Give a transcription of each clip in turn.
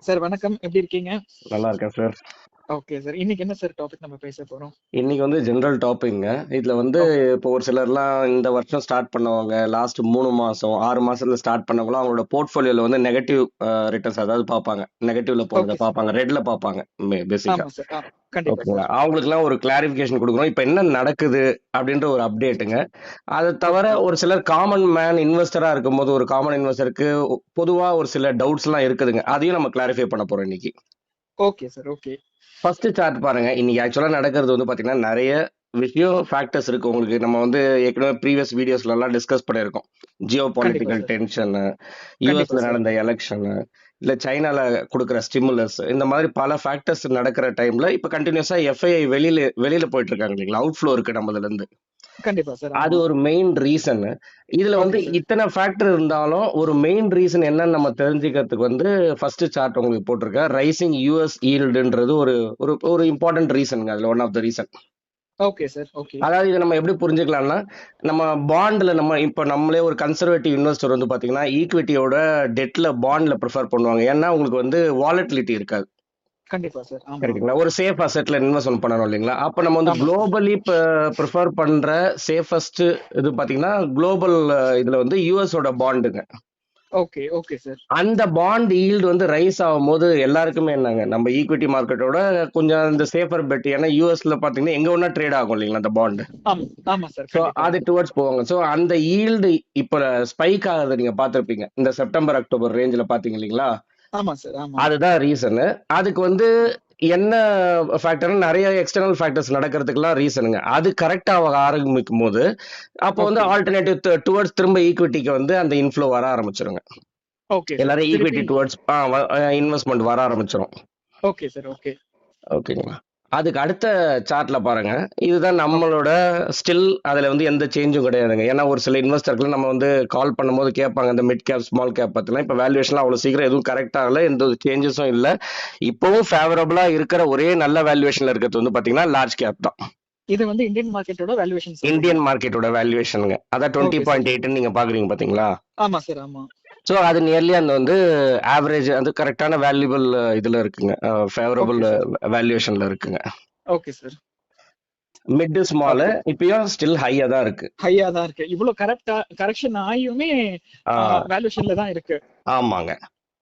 Sir வணக்கம், எப்படி இருக்கீங்க? நல்லா இருக்கேன் சார். ஓகே சார், இன்னைக்கு என்ன சார் டாபிக் நம்ம பேச போறோம்? இன்னைக்கு வந்து ஜெனரல் டாபிக்ங்க. இதுல வந்து ஓகே இப்போ ஒரு சிலர்லாம் இந்த வருஷம் ஸ்டார்ட் பண்ணவங்க, லாஸ்ட் 3 மாசம் 6 மாசத்துல ஸ்டார்ட் பண்ணவங்களாம் அவங்களோட போர்ட்ஃபோலியோல வந்து நெகட்டிவ் ரிட்டர்ன்ஸ் அதாவது பார்ப்பாங்க. நெகட்டிவ்ல போறத ஓகே சார். பார்ப்பாங்க, ரெட்ல பார்ப்பாங்க பேசிக்கா. ஆமா சார். கண்டிப்பா ஓகேங்களா? சார். அவங்களுக்குலாம் ஒரு கிளாரிஃபிகேஷன் கொடுக்குறோம். இப்போ என்ன நடக்குது அப்படின்ற ஒரு அப்டேட்டுங்க. அதை தவிர ஓகே ஒரு சிலர் காமன் மேன் இன்வெஸ்டரா இருக்கும்போது ஒரு காமன் இன்வெஸ்டருக்கு பொதுவா ஒரு சில டவுட்ஸ் எல்லாம் இருக்குதுங்க. அதையும் நம்ம கிளாரிஃபை பண்ண போறோம் இன்னைக்கு. Okay sir. Okay first chart பாருங்க. இன்னைக்கு ஆக்சுவலா நடக்கிறது வந்து பாத்தீங்கன்னா நிறைய விஷயம் ஃபேக்டர்ஸ் இருக்கு. உங்களுக்கு நம்ம வந்து ஏற்கனவே ப்ரீவியஸ் வீடியோஸ்ல எல்லாம் டிஸ்கஸ் பண்ணியிருக்கோம். ஜியோ கண்டிப்பா பொலிட்டிக்கல் சார். டென்ஷன், கண்டிப்பா யூஎஸ்ல சார். நடந்த எலெக்ஷன், இல்ல சைனால கொடுக்குற ஸ்டிமுலஸ், இந்த மாதிரி பல ஃபேக்டர்ஸ் நடக்கிற டைம்ல இப்ப கண்டினியூஸா எஃப்ஐஐ வெளியில போயிட்டு இருக்காங்க இல்லைங்களா? அவுட்ஃப்ளோ இருக்கு நம்மதுல இருந்து. கண்டிப்பா சார். அது ஆமா. ஒரு மெயின் ரீசன். இதுல வந்து ஓகே சார். இத்தனை ஃபேக்டர் இருந்தாலும் ஒரு மெயின் ரீசன் என்னன்னு நம்ம தெரிஞ்சுக்கிறதுக்கு வந்து ஃபர்ஸ்ட் சார்ட் உங்களுக்கு போட்டிருக்கேன். ரைசிங் யூஎஸ் ஈல்டுன்றது ஒரு ஒரு ஒரு இம்பார்ட்டன்ட் ரீசனுங்க. அதுல one of the reason. Okay sir. Okay அதாவது இதை நம்ம எப்படி புரிஞ்சுக்கலாம்னா, நம்ம பாண்ட்ல நம்ம இப்ப நம்மளே ஒரு கன்சர்வேட்டிவ் இன்வெஸ்டர் வந்து பாத்தீங்கன்னா ஈக்விட்டியோட டெட்ல பாண்ட்ல ப்ரிஃபர் பண்ணுவாங்க. ஏன்னா உங்களுக்கு வந்து வாலட்டிலிட்டி இருக்காது. கண்டிப்பா சார். ஆமா. கரெக்ட்டுங்களா? ஒரு சேஃப் அசெட்ல இன்வெஸ்ட்மென்ட் பண்ணணும் இல்லைங்களா? அப்ப நம்ம வந்து ஆமா சார். குளோபலி ப்ரிஃபர் பண்ற சேஃபஸ்ட் இது பாத்தீங்கன்னா குளோபல் இதுல வந்து யூஎஸோட பாண்டுங்க. Okay okay sir. அந்த பாண்ட் ஈல்டு வந்து ரைஸ் ஆகும்போது எல்லாருக்குமே என்னங்க, நம்ம ஈக்விட்டி மார்க்கெட்டோட கொஞ்சம் இந்த சேஃபர் பெட். ஏன்னா யூஎஸ்ல பாத்தீங்கன்னா எங்க ஒண்ணா ட்ரேட் ஆகும் இல்லைங்களா அந்த பாண்ட். ஆமா ஆமா சார். ஸோ கண்டிப்பா. அது டுவர்ட்ஸ் போவாங்க. ஸோ அந்த ஈல்டு இப்ப ஸ்பைக் ஆகுது நீங்க பார்த்திருப்பீங்க. இந்த செப்டம்பர் அக்டோபர் ரேஞ்சில பாத்தீங்க இல்லைங்களா? ஆமா சார். ஆமா. அதுதான் ரீசனு. அதுக்கு வந்து என்ன ஃபேக்டர்னு நிறைய எக்ஸ்டர்னல் ஃபேக்டர்ஸ் நடக்கிறதுக்குலாம் ரீசனுங்க. அது கரெக்டா ஆரம்பிக்கும் போது அப்போ வந்து ஓகே ஆல்டர்னேட்டிவ் டுவர்ட்ஸ் திரும்ப ஈக்விட்டிக்கு வந்து அந்த இன்ஃப்ளோ வர ஆரம்பிச்சிருங்க. Okay sir. எல்லாரும் திருப்பி. ஈக்விட்டி டுவர்ட்ஸ் இன்வெஸ்ட்மெண்ட் வர ஆரம்பிச்சிடும். Okay sir. ஓகே ஓகேங்களா? அதுக்கு அடுத்த சார்ட்ல பாருங்க. இதுதான் ஓகே நம்மளோட ஸ்டில் அதுல வந்து எந்த சேஞ்சும் கிடையாதுங்க. ஏன்னா ஒரு சில இன்வெஸ்டர்கள் நம்ம வந்து கால் பண்ணும்போது கேட்பாங்க இந்த மிட் கேப் ஸ்மால் கேப் பத்திலாம். இப்ப வேல்யூவேஷன் அவ்வளவு சீக்கிரம் எதுவும் கரெக்ட் ஆகல, எந்த சேஞ்சஸும் இல்ல. இப்பவும் ஃபேவரபிளா இருக்கிற ஒரே நல்ல வேல்யூவேஷன்ல இருக்கிறது வந்து பாத்தீங்கன்னா லார்ஜ் கேப் தான். இது வந்து இந்தியன் மார்க்கெட்டோட வேல்யூவேஷன் சொல்றீங்க? இந்தியன் மார்க்கெட்டோட வேல்யூவேஷனுங்க. அதான் ஓகே சார். 20.8 நீங்க பாக்குறீங்க பாத்தீங்களா? ஆமா சார். ஆமா. ஸோ அது நியர்லி அந்த வந்து ஆவரேஜ் அது கரெக்டான வேல்யூபிள் இதுல இருக்குங்க. Favourable okay sir. வேல்யூவேஷன்ல இருக்குங்க. Okay sir. Mid small okay. இப்பயும் ஸ்டில் ஹையா தான் இருக்கு. ஹையா தான் இருக்கு. இவ்வளவு கரெக்ஷன் ஆகியுமே வேல்யூஷன்ல தான் இருக்கு. ஆமாங்க.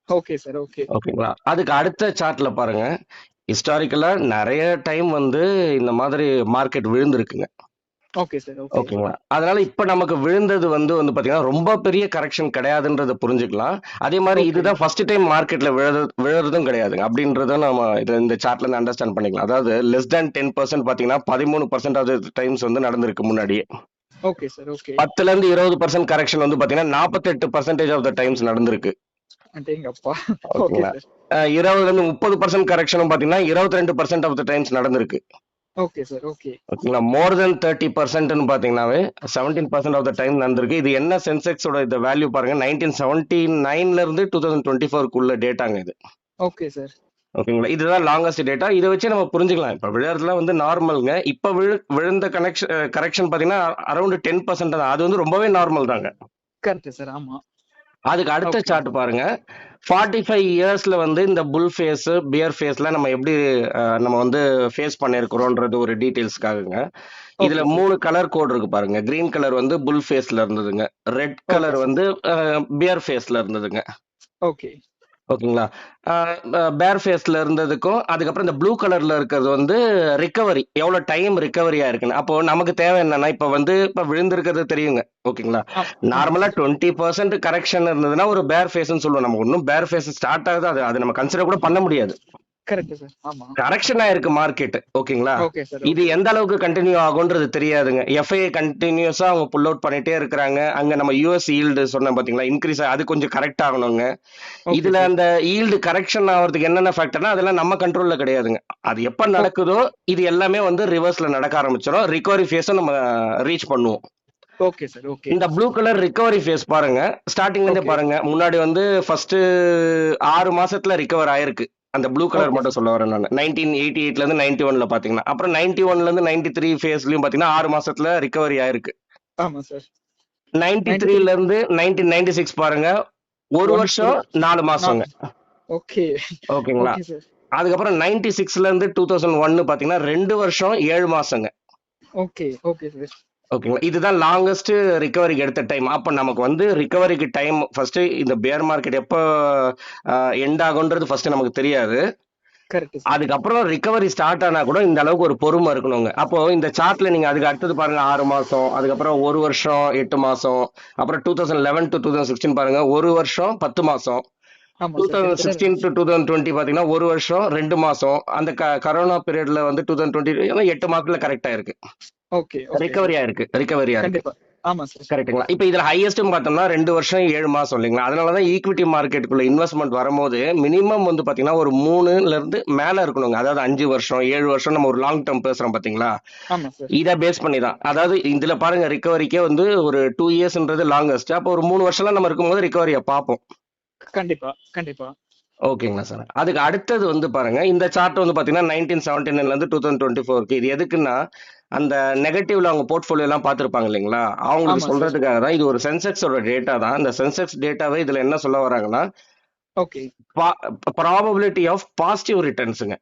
Okay sir. ஓகே ஓகேங்களா? அதுக்கு அடுத்த சார்ட்ல பாருங்க. ஹிஸ்டாரிக்கலா நிறைய டைம் வந்து இந்த மாதிரி மார்க்கெட் விழுந்திருக்குங்க. Okay sir. ஓகே ஓகேங்களா? அதனால இப்ப நமக்கு விழுந்தது வந்து பாத்தீங்கன்னா ரொம்ப பெரிய கரெக்ஷன் கிடையாதுன்றத புரிஞ்சுக்கலாம். அதே மாதிரி ஓகே இதுதான் ஃபர்ஸ்ட் டைம் மார்க்கெட்ல விழுறதும் கிடையாதுங்க. அப்படின்றத நம்ம இந்த சார்ட்ல இருந்து அண்டர்ஸ்டாண்ட் பண்ணிக்கலாம். அதாவது லெஸ் தேன் 10% பாத்தீங்கன்னா 13% ஆஃப் த டைம்ஸ் வந்து நடந்திருக்கு முன்னாடியே. Okay sir. ஓகே 10ல இருந்து 20% கரெக்ஷன் வந்து பாத்தீங்கன்னா 48% ஆஃப் த டைம்ஸ் நடந்திருக்கு. அடேங்கப்பா. ஓகே ஓகேங்களா? சார். 20ல இருந்து 30% கரெக்ஷனும் பாத்தீங்கன்னா 22% ஆஃப் த டைம்ஸ் நடந்திருக்கு. Okay sir. ஓகே ஓகேங்களா? மோர் தென் 30% பாத்தீங்கன்னாவே 17% ஆஃப் த டைம் நடந்திருக்கு. இது என்ன சென்செக்ஸோட இந்த வேல்யூ பாருங்க. 1979ல இருந்து 2024க்குள்ள டேட்டாங்க இது. Okay sir. ஓகேங்களா? இதுதான் லாங்கஸ்ட் டேட்டா. இதை வச்சு நம்ம புரிஞ்சுக்கலாம். இப்ப விழுறதுலாம் வந்து நார்மல்ங்க. இப்ப விழுந்த கரெக்ஷன் பாத்தீங்கன்னா அரௌண்ட் 10% தான். அது வந்து ரொம்பவே நார்மல் தாங்க. Correct sir. ஆமா. அதுக்கு அடுத்த ஓகே சார்ட் பாருங்க. 45 இயர்ஸ்ல வந்து இந்த புல் ஃபேஸ் பியர் ஃபேஸ்ல நம்ம எப்படி நம்ம வந்து ஃபேஸ் பண்ணிருக்கிறோம்ன்றது ஒரு டீடைல்ஸ்க்காகங்க. இதுல ஓகே சார். 3 கலர் கோட் இருக்கு பாருங்க. கிரீன் கலர் வந்து புல் ஃபேஸ்ல இருந்ததுங்க. Red okay colour sir. வந்து பியர் ஃபேஸ்ல இருந்ததுங்க. ஓகே ஓகேங்களா? பேர் ஃபேஸ்ல இருந்ததுக்கும் அதுக்கப்புறம் இந்த ப்ளூ கலர்ல இருக்கிறது வந்து ரிகவரி, எவ்வளவு டைம் ரிகவரி ஆயிருக்குன்னு. அப்போ நமக்கு தேவை என்னன்னா இப்ப வந்து இப்ப விழுந்திருக்கிறது தெரியுங்க. ஓகேங்களா? ஆமா நார்மலா சார். 20% கரெக்ஷன் இருந்ததுன்னா ஒரு பேர் ஃபேஸ்ன்னு சொல்லுவோம். நமக்கு இன்னும் பேர் ஃபேஸ் ஸ்டார்ட் ஆகுது, அது நம்ம கன்சிடர் கூட பண்ண முடியாது. Correct sir. ஆமா. கரெக்ஷன் ஆயிருக்கு மார்க்கெட். ஓகேங்களா? Okay sir. இது ஓகே எந்த அளவுக்கு கண்டினியூ ஆகும்ன்றது தெரியாதுங்க. எஃப்ஐ கண்டினியூஸா அவங்க புல் அவுட் பண்ணிட்டே இருக்கிறாங்க. அங்க நம்ம யூஎஸ் ஈல்டு சொன்ன பாத்தீங்களா, இன்க்ரீஸ் அது கொஞ்சம் கரெக்ட் ஆகணுங்க. ஓகே இதுல சார். அந்த ஈல்டு கரெக்ஷன் ஆகிறதுக்கு என்னென்ன ஃபேக்டர்னா அதெல்லாம் நம்ம கண்ட்ரோல்ல கிடையாதுங்க. அது எப்ப நடக்குதோ இது எல்லாமே வந்து ரிவர்ஸ்ல நடக்க ஆரம்பிச்சிடும். ரிகவரி ஃபேஸை நம்ம ரீச் பண்ணுவோம். Okay sir. ஓகே இந்த ப்ளூ கலர் ரிகவரி ஃபேஸ் பாருங்க. ஸ்டார்டிங்ல இருந்தே ஓகே பாருங்க. முன்னாடி வந்து ஃபர்ஸ்ட் 6 மாசத்துல ரிகவர் ஆயிருக்கு. அந்த ப்ளூ கலர் ஓகே மட்டும் சார். சொல்ல வரேன் நான். 1988ல இருந்து 91ல பாத்தீங்கன்னா, அப்புறம் 91ல இருந்து 93 ஃபேஸ்லயும் பாத்தீங்கன்னா 6 மாசத்துல ரிகவரி ஆயிருக்கு. ஆமா சார். 93ல இருந்து 1996 பாருங்க. ஒரு வருஷம் 4 மாசங்க. ஓகே. ஓகேங்களா? Okay sir. அதுக்கப்புறம் 96ல இருந்து 2001 பாத்தீங்கன்னா 2 வருஷம் 7 மாசங்க. ஓகே. Okay sir. ஓகேங்களா? இதுதான் லாங்கஸ்ட் ரிகவரிக்கு எடுத்த டைம். அப்ப நமக்கு வந்து ரிகவரிக்கு டைம் ஃபர்ஸ்ட் இந்த பேர் மார்க்கெட் எப்போ எண்ட் ஆகுன்றது ஃபர்ஸ்ட் நமக்கு தெரியாது. Correct sir. அதுக்கப்புறம் ரிகவரி ஸ்டார்ட் ஆனா கூட இந்த அளவுக்கு ஒரு பொறுமை இருக்கணுங்க. அப்போ இந்த சார்ட்ல நீங்க அதுக்கு அடுத்தது பாருங்க 6 மாசம், அதுக்கப்புறம் 1 வருஷம் 8 மாசம், அப்புறம் 2011 to 2016 பாருங்க 1 வருஷம் 10 மாசம், ஆமா சார். கிட்டத்தட்ட 2016 to 2020 பாத்தீங்கன்னா 1 வருஷம் 2 மாசம், அந்த கரோனா பீரியட்ல வந்து 2020 8 மாசத்துல கரெக்டா இருக்கு. ஓகே. Okay sir. ரிகவரியா இருக்கு. கண்டிப்பா. ஆமா சார். கரெக்ட்டுங்களா? இப்ப இதுல ஹையஸ்ட் பார்த்தோம்னா 2 வருஷம் 7 மாசம் இல்லைங்களா? அதனாலதான் ஈக்விட்டி மார்க்கெட்டுக்குள்ள இன்வெஸ்ட்மெண்ட் வரும்போது மினிமம் வந்து பாத்தீங்கன்னா ஒரு 3ல இருந்து மேல இருக்கணுங்க. அதாவது 5 வருஷம் 7 வருஷம் நம்ம ஒரு லாங் டேர்ம் பேசுறோம் பாத்தீங்களா? ஆமா சார். இத பேஸ் பண்ணி தான். அதாவது இதுல பாருங்க ரிகவரிக்கே வந்து ஒரு 2 இயர்ஸ்ன்றது லாங்கஸ்ட். அப்போ ஒரு 3 வருஷம்லாம் நம்ம இருக்கும்போது ரிகவரியை பார்ப்போம். கண்டிப்பா. கண்டிப்பா. ஓகேங்களா சார்? அதுக்கு அடுத்தது வந்து பாருங்க இந்த சார்ட் வந்து பாத்தீங்கன்னா 1979ல இருந்து 2024 இது எதுக்குன்னா அந்த நெகட்டிவ்ல அவங்க போர்ட்ஃபோலியோ எல்லாம் பார்த்திருப்பாங்க இல்லைங்களா? அவங்களுக்கு ஆமா சார். சொல்றதுக்காக தான். இது ஒரு சென்செக்ஸோட டேட்டா தான். இந்த சென்செக்ஸ் டேட்டாவே இதுல என்ன சொல்ல வராங்கன்னா ஓகே. ப்ராபபிலிட்டி ஆஃப் பாசிட்டிவ் ரிட்டர்ன்ஸுங்க.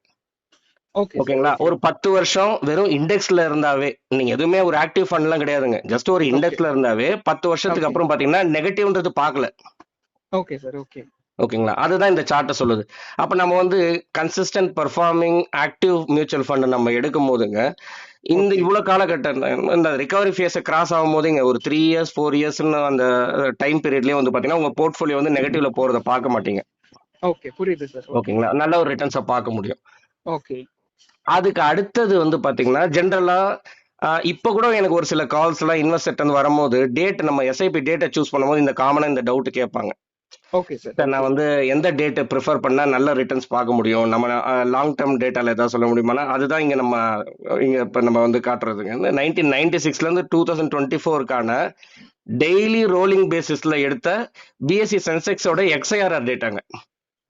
Okay sir. ஓகேங்களா? ஓகே. ஒரு 10 வருஷம் வெறும் இண்டெக்ஸ்ல இருந்தாவே நீங்க எதுவுமே ஒரு ஆக்டிவ் ஃபண்ட்லாம் கிடையாதுங்க. ஜஸ்ட் ஒரு ஓகே. இண்டெக்ஸ்ல இருந்தாவே 10 வருஷத்துக்கு ஓகே. அப்புறம் பாத்தீங்கன்னா நெகட்டிவ்ன்றது பார்க்கல. Okay sir. ஓகே. ஓகேங்களா? அதுதான் இந்த சார்ட்ட சொல்லுது. அப்ப நம்ம வந்து consistent performing active mutual fund நம்ம எடுக்கும் போதுங்க இந்த ஓகே. இவ்வளவு காலகட்டம் இந்த ரிகவரி ஃபேஸை கிராஸ் ஆகும் போதுங்க ஒரு 3 இயர்ஸ் 4 இயர்ஸ்னு அந்த டைம் பீரியட்லயே வந்து பாத்தீங்கன்னா உங்க போர்ட்ஃபோலியோ வந்து நெகட்டிவ்ல போறத பார்க்க மாட்டீங்க. ஓகே. புரியுது சார். ஓகே. ஓகேங்களா? நல்ல ஒரு ரிட்டர்ன்ஸை பார்க்க முடியும். ஓகே. அதுக்கு அடுத்தது வந்து பாத்தீங்கன்னா ஜென்ரலா இப்ப கூட எனக்கு ஒரு சில கால்ஸ் எல்லாம் இன்வெஸ்டர் வந்து வரும்போது டேட் நம்ம எஸ்ஐபி டேட்டை சூஸ் பண்ணும்போது இந்த காமனா இந்த டவுட் கேட்பாங்க. Okay sir. சார் நான் ஓகே. வந்து எந்த டேட்டை ப்ரிஃபர் பண்ணா நல்ல ரிட்டர்ன்ஸ் பார்க்க முடியும், நம்ம லாங் டேர்ம் டேட்டால ஏதாவது சொல்ல முடியுமானா அதுதான் இங்க இப்ப நம்ம வந்து காட்டுறதுங்க. 1996ல இருந்து 2024க்கான டெய்லி ரோலிங் பேசிஸ்ல எடுத்த பிஎஸ்சி சென்செக்ஸோட எக்ஸ்ஐஆர்ஆர் டேட்டாங்க.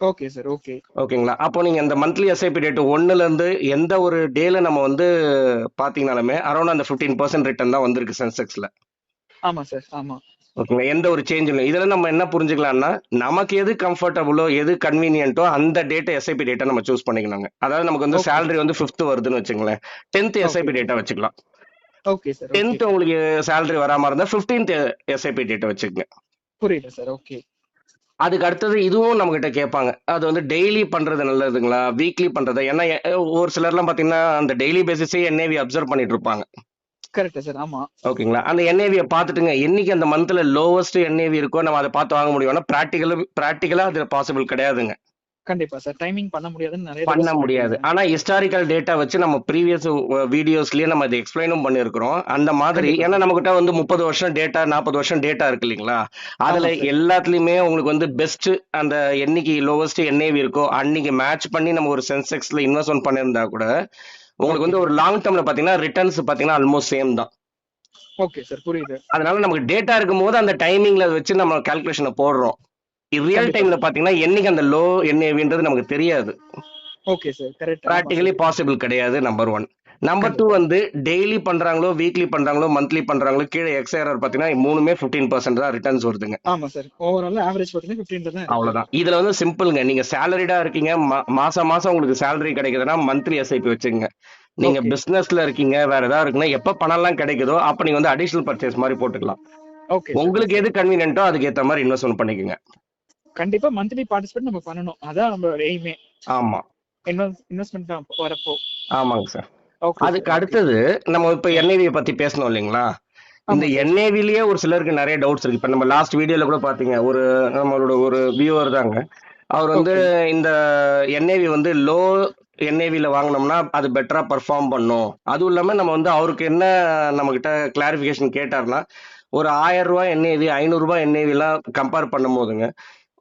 Okay sir. ஓகே. ஓகேங்களா? அப்போ நீங்க இந்த மந்த்லி எஸ்ஐபி டேட் 1ல இருந்து எந்த ஒரு டேல நம்ம வந்து பாத்தீங்கன்னாலுமே அரௌண்ட் அந்த 15% ரிட்டர்ன் தான் வந்திருக்கு சென்செக்ஸ்ல. ஆமா சார். ஆமா. ஓகேங்களா? எந்த ஒரு சேஞ்ச் இல்லை. இதுல நம்ம என்ன புரிஞ்சுக்கலாம்னா நமக்கு எது கம்ஃபர்டபுளோ எது கன்வீனியன்ட்டோ அந்த டேட்டை எஸ்ஐபி டேட்டா நம்ம சூஸ் பண்ணிக்கலாங்க. அதாவது நமக்கு வந்து ஓகே. சேலரி வந்து 5th வருதுன்னு வச்சுங்களேன், 10th ஓகே. எஸ்ஐபி டேட்டா வச்சுக்கலாம். Okay sir. ஓகே. 10th உங்களுக்கு சேலரி வராம இருந்தா 15th எஸ்ஐபி டேட்டா வச்சுக்கங்க. புரியுது சார். ஓகே. அதுக்கு அடுத்தது இதுவும் நம்ம கிட்ட கேட்பாங்க. அது வந்து டெய்லி பண்றது நல்லதுங்களா, வீக்லி பண்றதா? ஏன்னா ஒரு சிலர்லாம் பாத்தீங்கன்னா அந்த டெய்லி பேசிஸே என்ஏவி அப்சர்வ் பண்ணிட்டு இருப்பாங்க. Correct sir. ஆமா. ஓகேங்களா? அந்த என்ஏவியை பார்த்துட்டுங்க என்னைக்கு அந்த மந்த்ல லோவஸ்ட் என்ஏவி இருக்கோ நம்ம அதை பார்த்து வாங்க முடியும். ஆனா பிராக்டிகலா அது பாசிபிள் கிடையாதுங்க. கண்டிப்பா சார். டைமிங் பண்ண முடியாதுன்னு நிறைய தடவை பண்ண முடியாது. சொல்லிருக்கீங்க. ஆனா ஹிஸ்டாரிக்கல் டேட்டா வச்சு நம்ம ப்ரீவியஸ் வீடியோஸ்லயே நம்ம அதை எக்ஸ்பிளைனும் பண்ணிருக்கிறோம். அந்த மாதிரி கண்டிப்பா ஏன்னா சார். நம்ம கிட்ட வந்து 30 வருஷம் டேட்டா 40 வருஷம் டேட்டா இருக்கு இல்லைங்களா? அதுல ஆமா சார். எல்லாத்துலயுமே உங்களுக்கு வந்து பெஸ்ட் அந்த என்னைக்கு லோவஸ்ட் என்ஏவி இருக்கோ அன்னைக்கு மேட்ச் பண்ணி நம்ம ஒரு சென்செக்ஸ்ல இன்வெஸ்ட்மெண்ட் பண்ணியிருந்தா கூட உங்களுக்கு ஓகே. வந்து ஒரு லாங் டேர்ம்ல பாத்தீங்கன்னா ரிட்டர்ன்ஸ் பாத்தீங்கன்னா ஆல்மோஸ்ட் சேம் தான். Okay sir. புரியுது. அதனால நமக்கு டேட்டா இருக்கும்போது அந்த டைமிங்ல வச்சு நம்ம கால்குலேஷனை போடுறோம். ரியல் கண்டிப்பா டைம்ல சார். பாத்தீங்கன்னா என்னைக்கு அந்த லோ என்ஏவின்றது நமக்கு தெரியாது. Okay sir. கரெக்ட். ஆமா பிராக்டிகலி சார். பாசிபிள் கிடையாது. நம்பர் 1. நம்பர் 2 கண்டிப்பா. வந்து டெய்லி பண்றாங்களோ வீக்லி பண்றாங்களோ மந்த்லி பண்றாங்களோ கீழே எக்ஸ்ஐஆர் பாத்தீங்கன்னா மூணுமே 15% தான் ரிட்டர்ன்ஸ் வருதுங்க. ஆமா சார். ஓவரால் ஆவரேஜ் பாத்தீங்கன்னா 15 தான் இருக்கு. அவ்வளவுதான். இதுல வந்து சிம்பிள்ங்க. நீங்க சேலரிடா இருக்கீங்க, மாசம் மாசம் உங்களுக்கு சேலரி கிடைக்குதுன்னா மந்த்லி எஸ்ஐபி வச்சுங்க. நீங்க ஓகே. பிசினஸ்ல இருக்கீங்க, வேற ஏதாவது இருக்குன்னா எப்ப பணம் எல்லாம் கிடைக்குதோ அப்ப நீங்க வந்து அடிஷனல் பர்ச்சேஸ் மாதிரி போட்டுக்கலாம். Okay sir. உங்களுக்கு ஓகே. எது கன்வீனியன்ட்டோ அதுக்கு ஏத்த மாதிரி இன்வெஸ்ட்மெண்ட் பண்ணிக்கோங்க. கண்டிப்பா மந்த்லி பார்ட்டிசிபேட் நம்ம பண்ணணும். அதான் நம்ம எய்மே. ஆமா. இன்வெஸ்ட்மெண்ட் தான் வரப்போ. ஆமாங்க சார். ஓகே அதுக்கு சார். ஓகே. அடுத்தது நம்ம இப்ப என்ஏவியை பத்தி பேசணும் இல்லைங்களா? இந்த ஆமா சார். என்ஏவிலேயே ஒரு சிலருக்கு நிறைய டவுட்ஸ் இருக்கு. இப்ப நம்ம லாஸ்ட் வீடியோல கூட பாத்தீங்க, நம்மளோட ஒரு வியூவர் தாங்க. அவர் வந்து ஓகே. இந்த என்ஏவி வந்து லோ என்ஏவில வாங்கினோம்னா அது பெட்டரா பெர்ஃபார்ம் பண்ணும். அதுவும் இல்லாம நம்ம வந்து அவருக்கு என்ன நம்ம கிட்ட கிளாரிபிகேஷன் கேட்டார்னா ஒரு 1000 ரூபாய் என்ஏவி 500 ரூபாய் என்ஏவி எல்லாம் கம்பேர் பண்ணும் போதுங்க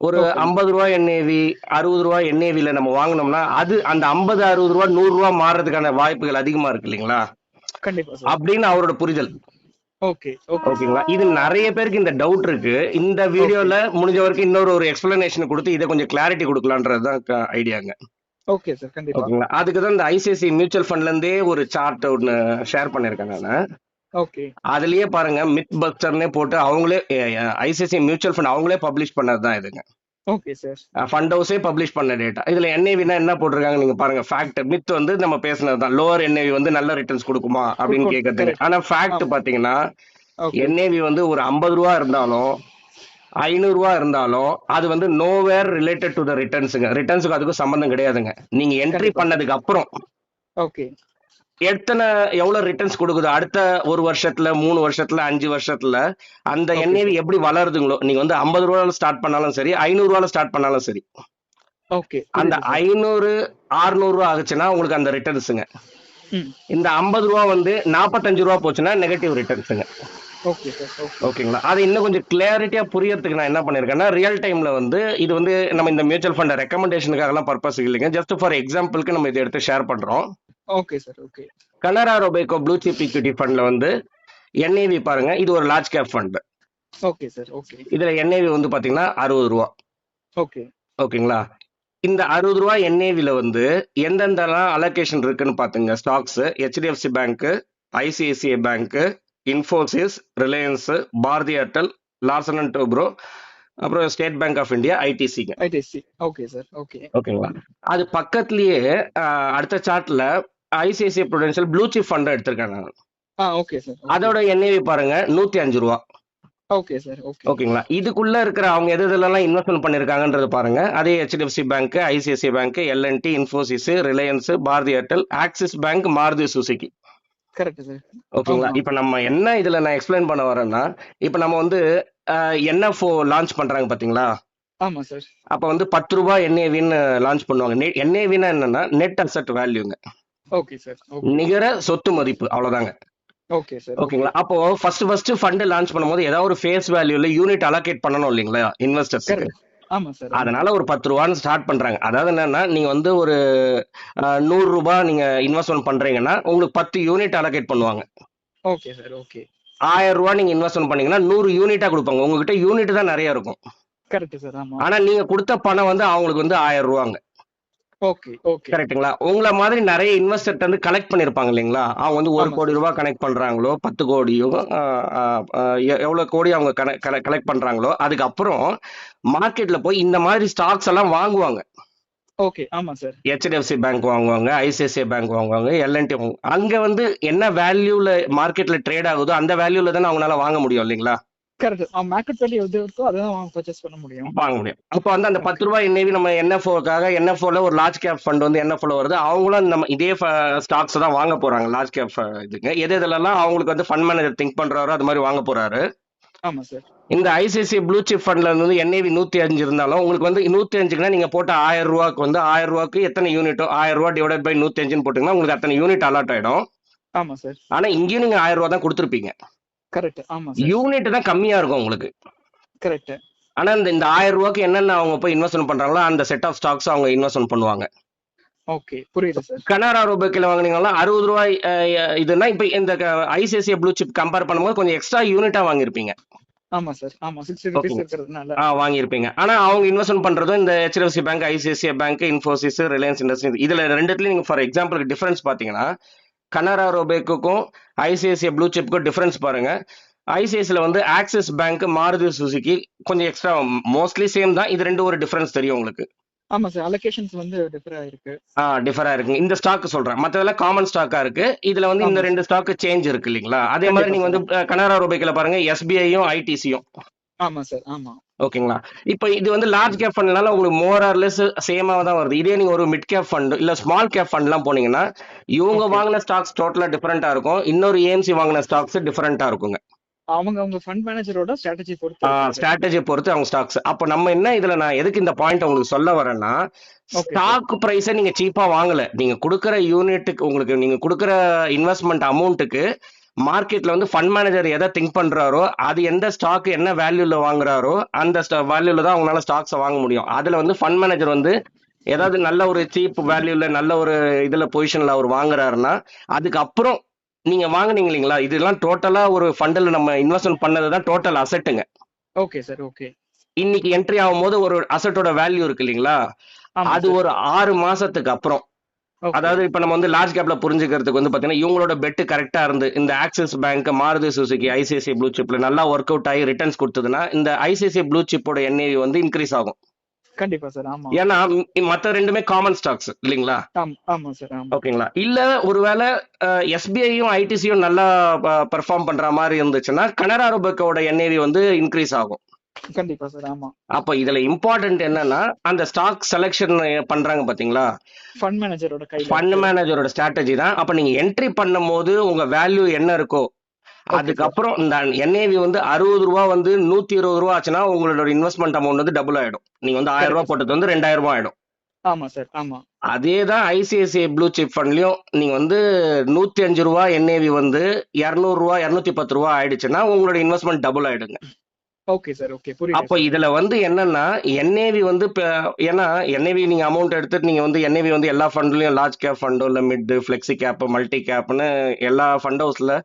ஒரு ஓகே. 50 ரூபாய் என்ஏவி 60 ரூபாய் என்ஏவில நம்ம வாங்கினோம்னா அது அந்த 50 60 ரூபாய் 100 ரூபாய் மாறதுக்கான வாய்ப்புகள் அதிகமா இருக்கு இல்லைங்களா? கண்டிப்பா சார். அப்படின்னு அவரோட புரிதல். ஓகே. Okay sir. ஓகேங்களா? இது நிறைய பேருக்கு இந்த டவுட் இருக்கு. இந்த ஓகே. வீடியோல முடிஞ்ச வரைக்கும் இன்னொரு ஒரு எக்ஸ்பிளனேஷன் கொடுத்து இதை கொஞ்சம் கிளாரிட்டி கொடுக்கலான்றதுதான் ஐடியாங்க. Okay sir. கண்டிப்பா. ஓகேங்களா? அதுக்குதான் இந்த ஐசிஐசி மியூச்சுவல் ஃபண்ட்ல இருந்தே ஒரு சார்ட் ஒன்னு ஷேர் பண்ணிருக்கேன் நானு. ஓகே. அதுலயே பாருங்க மித் பஸ்டர்னே போட்டு அவங்களே ஐசிஐசி மியூச்சுவல் ஃபண்ட் அவங்களே பப்ளிஷ் பண்ணதுதான் இதுங்க. Okay sir. ஃபண்ட் ஹவுஸே பப்ளிஷ் பண்ண டேட்டா. இதுல என்ஏவினா என்ன போட்டிருக்காங்க நீங்க பாருங்க. ஃபேக்ட் மித் வந்து நம்ம பேசுனது தான். லோவர் என்ஏவி வந்து நல்ல ரிட்டர்ன்ஸ் கொடுக்குமா அப்படின்னு கேட்கறதுக்கு. கரெக்ட். ஆனா ஃபேக்ட் ஆமா. பாத்தீங்கன்னா ஓகே. என்ஏவி வந்து ஒரு 50 ரூபா இருந்தாலும் 500 ரூபா இருந்தாலும் அது வந்து நோவேர் ரிலேட்டட் டு த ரிட்டர்ன்ஸுங்க. ரிட்டர்ன்ஸுக்கு அதுக்கும் சம்பந்தம் கிடையாதுங்க. நீங்க என்ட்ரி கண்டிப்பா சார். பண்ணதுக்கு அப்புறம் ஓகே. எவ்வளவு ரிட்டர்ன்ஸ் கொடுக்குது அடுத்த 1 வருஷத்துல 3 வருஷத்துல 5 வருஷத்துல அந்த ஓகே என்ஏவி சார். எப்படி வளருதுங்களோ, நீங்க வந்து 50 ரூபாயில ஸ்டார்ட் பண்ணாலும் சரி 500 ரூபாயில ஸ்டார்ட் பண்ணாலும் சரி, ஓகே அந்த புரியுது சார். 500 600 ரூபா ஆச்சுன்னா உங்களுக்கு அந்த ரிட்டர்ன்ஸுங்க. ம். இந்த 50 ரூபா வந்து 45 ரூபா போச்சுன்னா நெகட்டிவ் ரிட்டர்ன்ஸுங்க. Okay sir. ஓகே. ஓகேங்களா? அது இன்னும் கொஞ்சம் கிளாரிட்டியா புரியறதுக்கு நான் என்ன பண்ணிருக்கேன்னா, ரியல் டைம்ல வந்து இது வந்து நம்ம இந்த மியூச்சுவல் ஃபண்ட் ரெக்கமெண்டேஷனுக்காக எல்லாம் பர்பஸ் இல்லைங்க. ஜஸ்ட் ஃபார் எக்ஸாம்பிளுக்கு நம்ம இதை எடுத்து ஷேர் பண்றோம். Okay sir. Okay. Canara Robeco blue chip equity ஃபண்ட்ல வந்து என்ஏவி பாருங்க, இது ஒரு large cap fund. Okay sir. Okay. இதுல என்ஏவி வந்து பாத்தீங்கன்னா 60 ரூபா. ஓகே. ஓகேங்களா? இந்த 60 ரூபா என்ஏவில வந்து எந்தெந்தெல்லாம் அலோகேஷன் இருக்குன்னு பாத்துங்க. Stocks HDFC bank, ICICI bank, Infosys, Reliance, Bharti Airtel, Larsen and Toubro, அப்புறம் ஸ்டேட் பேங்க் ஆஃப் இந்தியா, ஐடிசிங்க. ஐடிசி. Okay sir. ஓகே. ஓகேங்களா? அது பக்கத்துலயே அடுத்த சார்ட்ல ICICI Prudential blue chip fund எடுத்திருக்கேன் நான். Okay sir. அதோட என்ஏவி பாருங்க 105 ரூபா. Okay sir. ஓகே. ஓகேங்களா? இதுக்குள்ள இருக்கிற அவங்க எது எதெல்லாம் இன்வெஸ்ட்மெண்ட் பண்ணிருக்காங்கன்றது பாருங்க. அதே HDFC bank, ICICI bank, L&T, Infosys, Reliance, Bharti Airtel, Axis bank, Maruti Suzuki. Correct sir. ஓகேங்களா? ஆமா. இப்ப நம்ம என்ன இதுல நான் எக்ஸ்பிளைன் பண்ண வரேன்னா, இப்ப நம்ம வந்து என்எஃப்ஓ லான்ச் பண்றாங்க பாத்தீங்களா? ஆமா சார். அப்ப வந்து 10 ரூபாய் என்ஏவின்னு லான்ச் பண்ணுவாங்க. என்ஏவின்னா என்னன்னா நெட் அசெட் வேல்யூங்க. Okay sir. ஓகே. நிகர சொத்து மதிப்பு, அவ்வளவுதாங்க. Okay sir. ஓகேங்களா? அப்போ ஃபர்ஸ்ட் ஃபண்ட் லான்ச் பண்ணும்போது ஏதாவது ஒரு ஃபேஸ் வேல்யூல யூனிட் அலோகேட் பண்ணணும் இல்லைங்களா இன்வெஸ்டர்ஸ்க்கு? கரெக்ட். ஆமா சார். அதனால ஒரு 10 ரூபான்னு ஸ்டார்ட் பண்றாங்க. அதாவது என்னன்னா நீங்க வந்து ஒரு 100 ரூபாய் நீங்க இன்வெஸ்ட்மெண்ட் பண்றீங்கன்னா உங்களுக்கு 10 யூனிட் அலோகேட் பண்ணுவாங்க. Okay sir. ஓகே. 1000 ரூபாய் நீங்க இன்வெஸ்ட்மெண்ட் பண்ணீங்கன்னா 100 யூனிட்டா கொடுப்பாங்க. உங்ககிட்ட யூனிட் தான் நிறைய இருக்கும். Correct sir. ஆமா. ஆனா நீங்க கொடுத்த பணம் வந்து அவங்களுக்கு வந்து 1000 ரூபாங்க. ஓகே. ஓகே. கரெக்ட்டுங்களா? உங்கள மாதிரி நிறைய இன்வெஸ்டர் வந்து கலெக்ட் பண்ணிருப்பாங்க இல்லைங்களா? அவங்க வந்து 1 ஆமா கோடி சார். ரூபாய் கனெக்ட் பண்றாங்களோ 10 கோடியோ எவ்வளவு கோடி அவங்க கலெக்ட் பண்றாங்களோ அதுக்கப்புறம் மார்க்கெட்ல போய் இந்த மாதிரி ஸ்டாக்ஸ் எல்லாம் வாங்குவாங்க. ஓகே. ஆமா சார். ஹெச்டிஎஃப்சி பேங்க் வாங்குவாங்க, ஐசிஐசிஐ பேங்க் வாங்குவாங்க, எல்என்டி வாங்குவாங்க. அங்க வந்து என்ன வேல்யூல மார்க்கெட்ல ட்ரேட் ஆகுதோ அந்த வேல்யூல தானே அவங்களால வாங்க முடியும் இல்லைங்களா? கரெக்ட். மார்க்கெட் வேல்யூ எது இருக்கோ அதான் பர்ச்சேஸ் பண்ண முடியும். வாங்க முடியும். அப்போ வந்து அந்த 10 ஓகே. ரூபாய் என்ஏவி நம்ம என்எஃப்ஓக்காக என்எஃப்ஓல ஒரு லார்ஜ் கேப் ஃபண்ட் வந்து என்எஃப்ஓல வருது. அவங்களும் நம்ம இதே ஸ்டாக்ஸ் தான் வாங்க போறாங்க. லார்ஜ் கேப் இதுங்க எது எதுலலாம் அவங்களுக்கு வந்து ஃபண்ட் மேனேஜர் திங்க் பண்றாரோ அது மாதிரி வாங்க போறாரு. ஆமா சார். இந்த ஐசிஐசிஐ ப்ளூ சிப் ஃபண்ட்ல வந்து என்ஏவி 105 இருந்தாலும் உங்களுக்கு வந்து 105க்குனா நீங்க போட்ட 1000 ரூபாய்க்கு வந்து 1000 ரூபாய்க்கு எத்தனை யூனிட்டோ 1000 ரூபாய் டிவைட் பை 105ன்னு போட்டீங்கன்னா உங்களுக்கு அத்தனை யூனிட் அலாட் ஆயிடும். ஆமா சார். ஆனா இங்கேயும் நீங்க 1000 ரூபாய் தான் கொடுத்துருப்பீங்க. கரெக்ட். ஆமா சார். யூனிட் தான் கம்மியா இருக்கும் உங்களுக்கு. கரெக்ட். ஆனா இந்த 1000 ரூபாய்க்கு என்னென்ன அவங்க போய் இன்வெஸ்ட்மெண்ட் பண்றாங்களோ அந்த செட் ஆஃப் ஸ்டாக்ஸ் அவங்க இன்வெஸ்ட்மெண்ட் பண்ணுவாங்க. ஓகே புரியுது சார். கனரா ரூபாய்க்குல வாங்குனீங்கன்னா 60 ரூபாய் இதுன்னா இப்ப இந்த ஐசிஐசிஐ ப்ளூ சிப் கம்பேர் பண்ணும்போது கொஞ்சம் எக்ஸ்ட்ரா யூனிட்டா வாங்கியிருப்பீங்க. ஆமா சார். ஆமா 60 rupees இருக்கிறதுனால. வாங்கியிருப்பீங்க. ஆனா அவங்க இன்வெஸ்ட்மெண்ட் பண்றதும் இந்த HDFC bank, ICICI bank, Infosys, Reliance industries இதுல ரெண்டுத்துலயும் நீங்க ஃபார் எக்ஸாம்பிளுக்கு டிஃபரன்ஸ் பாத்தீங்கன்னா கனரா ரோபேக்குக்கும் ஐசிஐசிஐ ப்ளூ சிப்க்கும் டிஃபரன்ஸ் பாருங்க. ஐசிஐசில வந்து ஆக்சிஸ் பேங்க், மாருதி சுசுகி கொஞ்சம் எக்ஸ்ட்ரா, மோஸ்ட்லி சேம் தான். இது ரெண்டு ஒரு டிஃபரன்ஸ் தெரியும் உங்களுக்கு. ஆமா சார். அலோகேஷன்ஸ் வந்து டிஃபர் ஆயிருக்கு. டிஃபரா இருக்கு. இந்த ஸ்டாக் சொல்றேன், மத்ததெல்லாம் காமன் ஸ்டாக்கா இருக்கு. இதுல வந்து இந்த ஆமா ரெண்டு ஸ்டாக் சேஞ்ச் இருக்கு இல்லீங்களா? அதே மாதிரி நீங்க வந்து கனரா ரூபாய்க்குல பாருங்க எஸ்பிஐயும் ஐடிசியும். ஆமா சார். ஆமா. ஓகேங்களா? இப்போ இது வந்து லார்ஜ் கேப் ஃபண்ட்னால உங்களுக்கு மோர் ஆர் லெஸ் சேமா தான் வருது. இதே நீங்க ஒரு மிட் கேப் ஃபண்ட் இல்ல ஸ்மால் கேப் ஃபண்ட் எல்லாம் போனீங்கன்னா இவங்க வாங்கின ஸ்டாக்ஸ் டோட்டலா டிஃபரெண்டா இருக்கும். இன்னொரு ஏஎம்சி வாங்கின ஸ்டாக்ஸ் டிஃபரெண்டா இருக்குங்க. அவங்க ஃபண்ட் மேனேஜரோட ஸ்ட்ராட்டஜி பொறுத்து ஸ்ட்ராட்டஜி பொறுத்து அவங்க ஸ்டாக்ஸ். அப்ப நம்ம என்ன இதுல நான் எதுக்கு இந்த பாயிண்ட் உங்களுக்கு சொல்ல வரேன்னா, ஸ்டாக் பிரைஸை நீங்க சீப்பா வாங்கல. நீங்க கொடுக்குற யூனிட்டுக்கு உங்களுக்கு நீங்க கொடுக்குற இன்வெஸ்ட்மெண்ட் அமௌண்ட்டுக்கு மார்க்கெட்ல வந்து ஃபண்ட் மேனேஜர் எதை திங்க் பண்றாரோ அது எந்த ஸ்டாக் என்ன வேல்யூல வாங்குறாரோ அந்த வேல்யூல தான் அவங்களால ஸ்டாக்ஸை வாங்க முடியும். அதுல வந்து ஃபண்ட் மேனேஜர் வந்து ஏதாவது நல்ல ஒரு சீப் வேல்யூல நல்ல ஒரு இதுல பொசிஷன்ல அவர் வாங்குறாருன்னா அதுக்கப்புறம் நீங்க வாங்குனீங்க இல்லைங்களா, இதெல்லாம் டோட்டலா ஒரு ஃபண்டில் நம்ம இன்வெஸ்ட்மெண்ட் பண்ணதுதான் டோட்டல் அசெட்டுங்க. Okay sir. ஓகே. இன்னைக்கு என்ட்ரி ஆகும்போது ஒரு அசெட்டோட வேல்யூ இருக்கு இல்லைங்களா, அது ஒரு 6 மாசத்துக்கு அப்புறம், அதாவது இப்ப நம்ம வந்து லார்ஜ் கேப்ல புரிஞ்சுக்கிறதுக்கு வந்து பாத்தீங்கன்னா இவங்களோட பெட் கரெக்டா இருந்து இந்த Axis bank, Maruti Suzuki, ICICI blue சிப்ல நல்லா ஒர்க் அவுட் ஆகி ரிட்டர்ன்ஸ் கொடுத்ததுன்னா இந்த ஐசிஐசிஐ ப்ளூ சிப்போட என்ஏவி வந்து இன்க்ரீஸ் ஆகும். கண்டிப்பா சார். ஆமா. ஏன்னா மத்த ரெண்டுமே காமன் ஸ்டாக்ஸ் இல்லைங்களா? ஆமா சார். ஆமா. ஓகேங்களா? இல்ல ஒருவேளை எஸ்பிஐயும் ஐடிசியும் நல்லா பெர்ஃபார்ம் பண்ற மாதிரி இருந்துச்சுன்னா கனரா ரூபேக்கோட என்ஏவி வந்து இன்க்ரீஸ் ஆகும். கண்டிப்பா சார். ஆமா. அப்ப இதுல இம்பார்ட்டன்ட் என்னன்னா அந்த ஸ்டாக் செலக்ஷன் பண்றாங்க பாத்தீங்களா, ஃபண்ட் மேனேஜரோட கையில ஃபண்ட் இருக்கு. மேனேஜரோட ஸ்ட்ராட்டஜி தான். அப்ப நீங்க என்ட்ரி பண்ணும் போது உங்க வேல்யூ என்ன இருக்கோ ஓகே சார். அதுக்கப்புறம் இந்த என்ஏவி வந்து 60 ரூபா வந்து 120 ரூபா ஆச்சுன்னா உங்களோட இன்வெஸ்ட்மெண்ட் அமௌண்ட் வந்து டபுள் ஆயிடும். நீங்க வந்து 1000 ரூபாய் கரெக்ட் சார். போட்டது வந்து 2000 ரூபாய் ஆயிடும். ஆமா சார். ஆமா. அதே தான் ஐசிஐசிஐ ப்ளூ சிப் ஃபண்ட்லயும் நீங்க வந்து 105 ரூபா என்ஏவி வந்து 200 ரூபா 210 ரூபா ஆயிடுச்சுன்னா உங்களோட இன்வெஸ்ட்மெண்ட் டபுள் ஆயிடுங்க. Okay sir. ஓகே, புரியுது அப்போ சார். இதுல வந்து என்னன்னா என்ஏவி வந்து ஏன்னா என்ஏவி நீங்க அமௌண்ட் எடுத்துட்டு நீங்க வந்து என்ஏவி வந்து எல்லா ஃபண்ட்லயும் லார்ஜ் கேப் ஃபண்டோ இல்ல மிட் ஃபிளெக்சி கேப் மல்டி கேப்னு எல்லா ஃபண்ட் ஹவுஸ்ல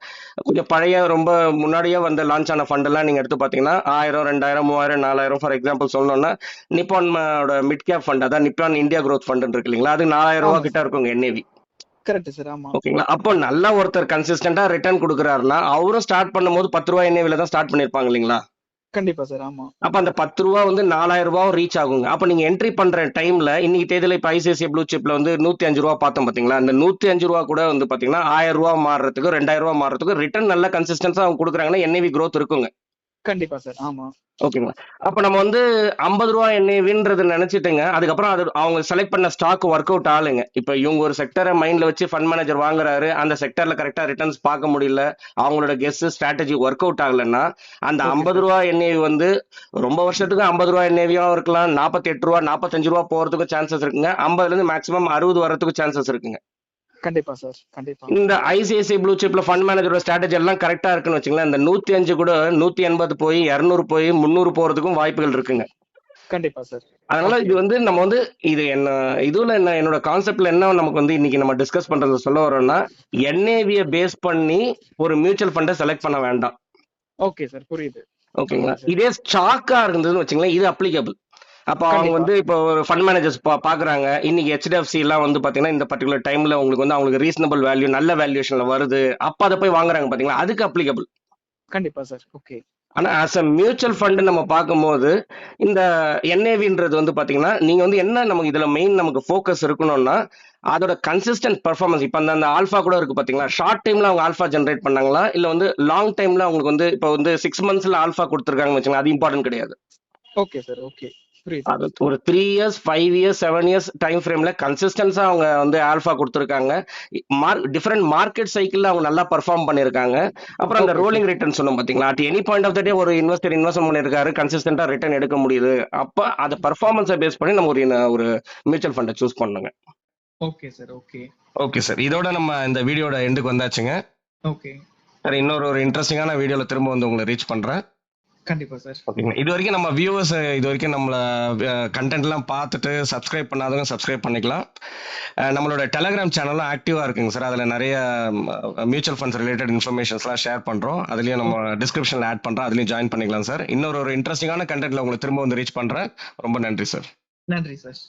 கொஞ்சம் பழைய ரொம்ப முன்னாடியே வந்து லான்ச் ஆன ஃபண்ட் எல்லாம் நீங்க எடுத்து பாத்தீங்கன்னா 1000 2000 3000 4000 ஃபார் எக்ஸாம்பிள் சொல்லணும்னா நிப்பானோட மிட் கேப் ஃபண்ட் அதான் நிப்பான் இந்தியா growth ஃபண்ட் இருக்கு இல்லைங்களா, அது 4000 ரூபாய் ஆமா கிட்ட சார். இருக்குங்க என்ஏவி. Correct sir. ஆமா. ஓகேங்களா? அப்போ நல்ல ஒருத்தர் கன்சிஸ்டன்டா ரிட்டர்ன் கொடுக்குறாருன்னா அவரும் ஸ்டார்ட் பண்ணும்போது 10 ரூபாய் என்ஏவில தான் ஸ்டார்ட் பண்ணிருப்பாங்க இல்லைங்களா? கண்டிப்பா சார். ஆமா. அப்ப அந்த 10 ரூபா வந்து 4000 ரூபாய் ரீச் ஆகுங்க. அப்ப நீங்க என்ட்ரி பண்ற டைம்ல இன்னைக்கு தேதியில இப்ப ஐசிஐசிஐ ப்ளூ சிப்ல வந்து 105 ரூபாய் பார்த்தோம் பாத்தீங்களா, அந்த 105 ரூபாய் கூட வந்து பாத்தீங்கன்னா 1000 ரூபாய் மாறுறதுக்கு 2000 ரூபாய் மாறுறதுக்கு ரிட்டர்ன் நல்ல கன்சிஸ்டன்ஸா அவங்க கொடுக்குறாங்கன்னா என்ஏவி growth இருக்குங்க. கண்டிப்பா சார். ஆமா. ஓகேங்களா? அப்ப நம்ம வந்து 50 ரூபாய் என்ஏவின்றது நினைச்சிட்டுங்க அதுக்கப்புறம் அது அவங்க செலக்ட் பண்ண ஸ்டாக் ஒர்க் அவுட் ஆளுங்க. இப்ப இவங்க ஒரு செக்டரை மைண்ட்ல வச்சு ஃபண்ட் மேனேஜர் வாங்குறாரு, அந்த செக்டர்ல கரெக்டா ரிட்டர்ன்ஸ் பார்க்க முடியல, அவங்களோட கெஸ் ஸ்ட்ராட்டஜி ஒர்க் அவுட் ஆகலைன்னா அந்த ஓகே 50 சார். ரூபாய் என்ஏவி வந்து ரொம்ப வருஷத்துக்கு 50 ரூபாய் என்ஏவியும் இருக்கலாம், 48 ரூபாய் 45 ரூபாய் போறதுக்கு சான்சஸ் இருக்குங்க, 50ல இருந்து மேக்ஸிமம் 60 வரதுக்கு சான்சஸ் இருக்குங்க. கண்டிப்பா சார். கண்டிப்பா. இந்த ஐசிஐசிஐ ப்ளூ சிப்ல ஃபண்ட் மேனேஜரோட ஸ்ட்ராட்டஜி எல்லாம் கரெக்டா இருக்குன்னு வச்சுங்களேன், இந்த 105 கூட 180 போய் 200 போய் 300 போறதுக்கும் வாய்ப்புகள் இருக்குங்க. கண்டிப்பா சார். அதனால ஓகே. இது வந்து நம்ம வந்து இது என்ன இதுல என்ன என்னோட கான்செப்ட்ல என்ன நமக்கு வந்து இன்னைக்கு நம்ம டிஸ்கஸ் பண்றது சொல்ல வரோம்னா என்ஏவியை பேஸ் பண்ணி ஒரு மியூச்சுவல் ஃபண்டை செலக்ட் பண்ண வேண்டாம். ஓகே சார், புரியுது. ஓகேங்களா? புரியுது சார். இதே ஸ்டாக்கா இருந்ததுன்னு வச்சுங்களேன், இது அப்ளிகபிள். அப்போ அவங்க கண்டிப்பா. வந்து இப்போ ஒரு ஃபண்ட் மேனேஜர்ஸ் பாக்குறாங்க, இன்னைக்கு ஹெச்டிஎஃப்சி எல்லாம் வந்து பாத்தீங்கன்னா இந்த பர்டிகுலர் டைம்ல உங்களுக்கு வந்து அவங்களுக்கு ரீசனபிள் வேல்யூ நல்ல வேல்யூஷன்ல வருது, அப்ப அதை போய் வாங்குறாங்க பாத்தீங்களா, அதுக்கு அப்ளிகபிள். கண்டிப்பா சார். ஓகே. ஆனா ஆஸ் அ மியூச்சுவல் ஃபண்ட் நம்ம பார்க்கும்போது இந்த என்ஏவின்றது வந்து பாத்தீங்கன்னா நீங்க வந்து என்ன நமக்கு இதுல மெயின் நமக்கு ஃபோக்கஸ் இருக்கணும்னா அதோட கன்சிஸ்டன்ட் பெர்ஃபார்மன்ஸ். இப்ப அந்த ஆல்ஃபா கூட இருக்கு பாத்தீங்களா, ஷார்ட் டைம்ல அவங்க ஆல்ஃபா ஜென்ரேட் பண்ணாங்களா இல்ல வந்து லாங் டைம்ல அவங்களுக்கு வந்து இப்போ வந்து 6 மந்த்ஸ்ல ஆல்ஃபா கொடுத்துருக்காங்கன்னு வச்சுங்க, அது இம்பார்ட்டன்ட் கிடையாது. Okay sir. ஓகே, புரியுது. அது ஒரு 3 இயர்ஸ் 5 இயர்ஸ் 7 இயர்ஸ் டைம் ஃப்ரேம்ல கன்சிஸ்டன்ஸா அவங்க வந்து ஆல்ஃபா கொடுத்துருக்காங்க. டிஃபரெண்ட் மார்க்கெட் சைக்கிள்ல அவங்க நல்லா பெர்ஃபார்ம் பண்ணிருக்காங்க. அப்புறம் அந்த ஓகே ரோலிங் சார். ரிட்டர்ன் சொன்னோம் பாத்தீங்களா, at any point of the day ஒரு இன்வெஸ்டர் இன்வெஸ்ட் பண்ணிருக்காரு, கன்சிஸ்டன்டா ரிட்டர்ன் எடுக்க முடியுது, அப்ப அதை பெர்ஃபார்மன்ஸை பேஸ் பண்ணி நம்ம ஒரு மியூச்சுவல் ஃபண்டை சூஸ் பண்ணுங்க. Okay sir. Okay. Okay sir, இதோட நம்ம இந்த வீடியோட எண்டுக்கு வந்தாச்சுங்க. ஓகே சார் இன்னொரு இன்ட்ரெஸ்டிங்கான வீடியோல திரும்ப வந்து உங்களை ரீச் பண்றேன். கண்டிப்பா சார். ஓகேங்க. இது வரைக்கும் நம்ம வியூவர்ஸ் இது வரைக்கும் நம்மள கண்டென்ட் எல்லாம் பார்த்துட்டு சப்ஸ்கிரைப் பண்ணாதவங்க சப்ஸ்கிரைப் பண்ணிக்கலாம். நம்மளோட டெலகிராம் சேனலும் ஆக்டிவா இருக்குங்க சார், அதுல நிறைய மியூச்சுவல் ஃபண்ட்ஸ் ரிலேட்டட் இன்ஃபர்மேஷன்ஸ்லாம் ஷேர் பண்றோம், அதுலயும் நம்ம டிஸ்கிரிப்ஷன்ல ஆட் பண்றோம், அதுலயும் ஜாயின் பண்ணிக்கலாம் சார். இன்னொரு இன்ட்ரெஸ்டிங்கான கண்டென்ட்ல உங்களை திரும்ப வந்து ரீச் பண்றேன். ரொம்ப நன்றி சார். நன்றி சார்.